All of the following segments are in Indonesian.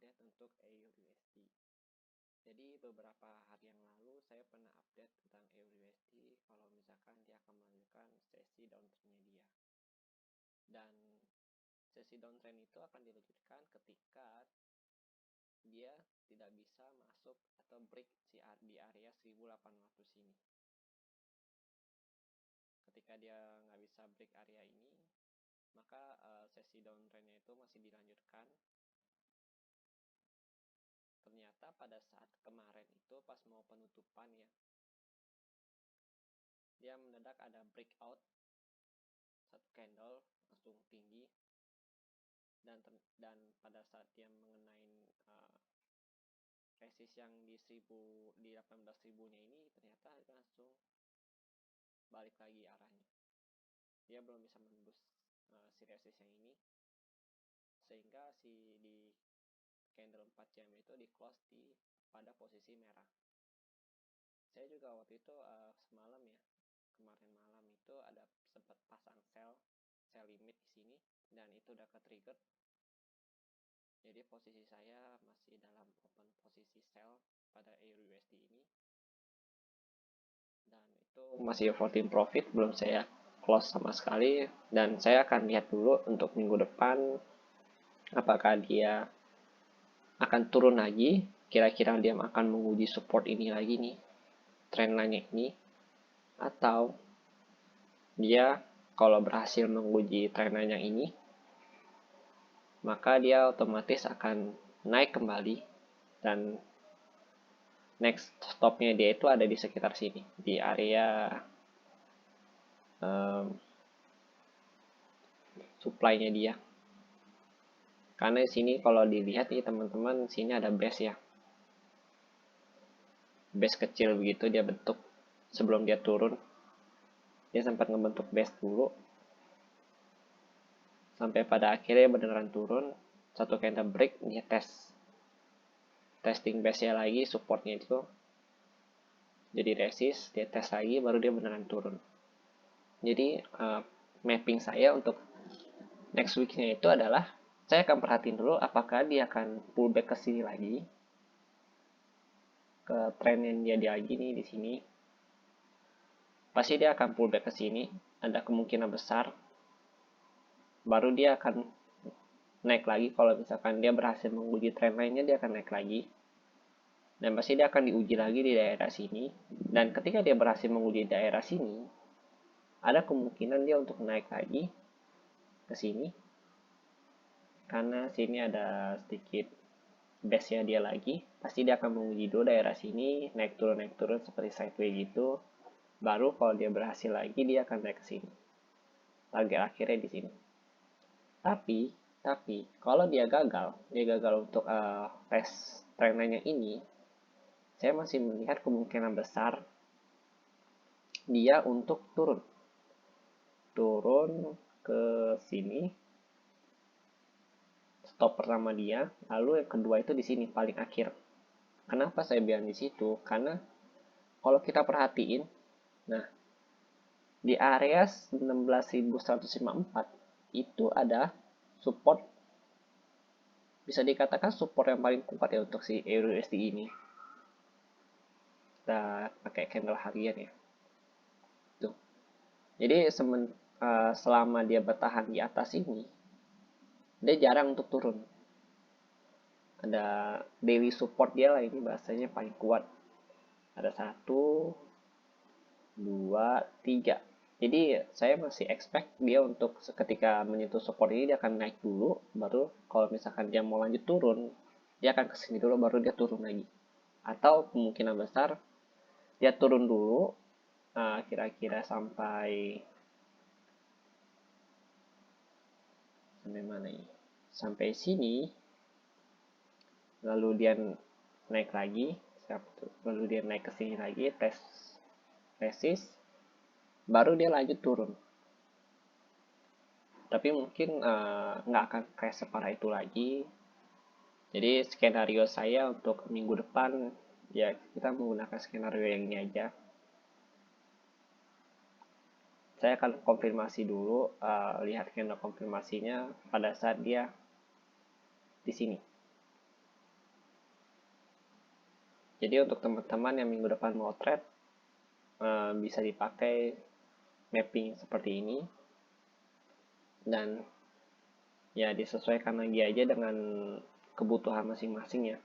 update untuk EURUSD. Jadi beberapa hari yang lalu saya pernah update tentang EURUSD kalau misalkan dia akan melanjutkan sesi downtrendnya dia. Dan sesi downtrend itu akan dilanjutkan ketika dia tidak bisa masuk atau break di area 1800 ini. Ketika dia nggak bisa break area ini, maka sesi downtrendnya itu masih dilanjutkan. Ternyata pada saat kemarin itu pas mau penutupan ya, dia mendadak ada breakout satu candle langsung tinggi, dan pada saat dia mengenai resist yang di 18.000 nya ini, ternyata langsung balik lagi arahnya. Dia belum bisa menembus si resist yang ini, sehingga di candle 4 jam itu di close pada posisi merah. Saya juga waktu itu semalam ya, kemarin malam itu ada sempat pasang sell limit di sini, dan itu udah ke trigger. Jadi posisi saya masih dalam open posisi sell pada EURUSD ini, dan itu masih floating profit, belum saya close sama sekali. Dan saya akan lihat dulu untuk minggu depan apakah dia akan turun lagi, kira-kira dia akan menguji support ini lagi nih, trendline ini, atau dia kalau berhasil menguji trendline yang ini, maka dia otomatis akan naik kembali, dan next stopnya dia itu ada di sekitar sini, di area supply-nya dia. Karena di sini kalau dilihat nih teman-teman, sini ada base ya, base kecil begitu dia bentuk sebelum dia turun. Dia sempat ngebentuk base dulu sampai pada akhirnya beneran turun, satu candle break, dia testing base nya lagi, supportnya itu jadi resist, dia tes lagi, baru dia beneran turun. Jadi mapping saya untuk next week-nya itu adalah saya akan perhatiin dulu apakah dia akan pullback ke sini lagi, ke trend yang dia lagi nih di sini. Pasti dia akan pullback ke sini, ada kemungkinan besar. Baru dia akan naik lagi kalau misalkan dia berhasil menguji trend lainnya, dia akan naik lagi. Dan pasti dia akan diuji lagi di daerah sini. Dan ketika dia berhasil menguji daerah sini, ada kemungkinan dia untuk naik lagi ke sini. Karena sini ada sedikit base-nya dia lagi. Pasti dia akan menguji dulu daerah sini, naik turun seperti sideways gitu. Baru kalau dia berhasil lagi, dia akan naik ke sini. Target akhirnya di sini. Tapi kalau dia gagal untuk tes trendline ini, saya masih melihat kemungkinan besar dia untuk turun ke sini, stop pertama dia, lalu yang kedua itu di sini paling akhir. Kenapa saya bilang di situ? Karena kalau kita perhatiin, nah di area 16.154 itu ada support, bisa dikatakan support yang paling kuat ya untuk si EURUSD ini. Kita pakai candle harian ya. Tuh. Jadi selama dia bertahan di atas ini, dia jarang untuk turun. Ada daily support dia lah, ini bahasanya paling kuat. Ada 1, 2, 3. Jadi saya masih expect dia untuk ketika menyentuh support ini dia akan naik dulu, baru kalau misalkan dia mau lanjut turun, dia akan kesini dulu baru dia turun lagi. Atau kemungkinan besar dia turun dulu kira-kira sampai mana ini? Sampai sini, lalu dia naik lagi, lalu dia naik ke sini lagi, tes resist, baru dia lanjut turun. Tapi mungkin nggak akan crash separah itu lagi. Jadi skenario saya untuk minggu depan ya kita menggunakan skenario yang ini aja. Saya akan konfirmasi dulu, lihat candle konfirmasinya pada saat dia di sini. Jadi untuk teman-teman yang minggu depan mau trade, bisa dipakai mapping seperti ini, dan ya disesuaikan lagi aja dengan kebutuhan masing-masing ya.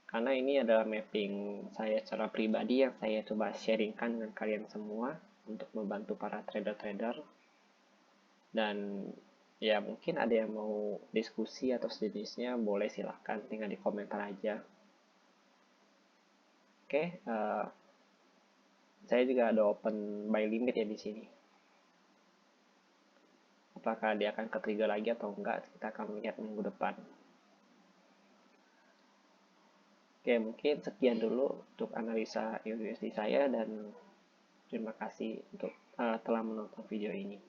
Karena ini adalah mapping saya secara pribadi yang saya coba sharingkan dengan kalian semua untuk membantu para trader-trader. Dan ya mungkin ada yang mau diskusi atau sejenisnya, boleh silahkan tinggal di komentar aja. Oke, saya juga ada open buy limit ya di sini. Apakah dia akan ke-trigger lagi atau enggak, kita akan lihat minggu depan. Oke, mungkin sekian dulu untuk analisa USD saya, dan terima kasih untuk telah menonton video ini.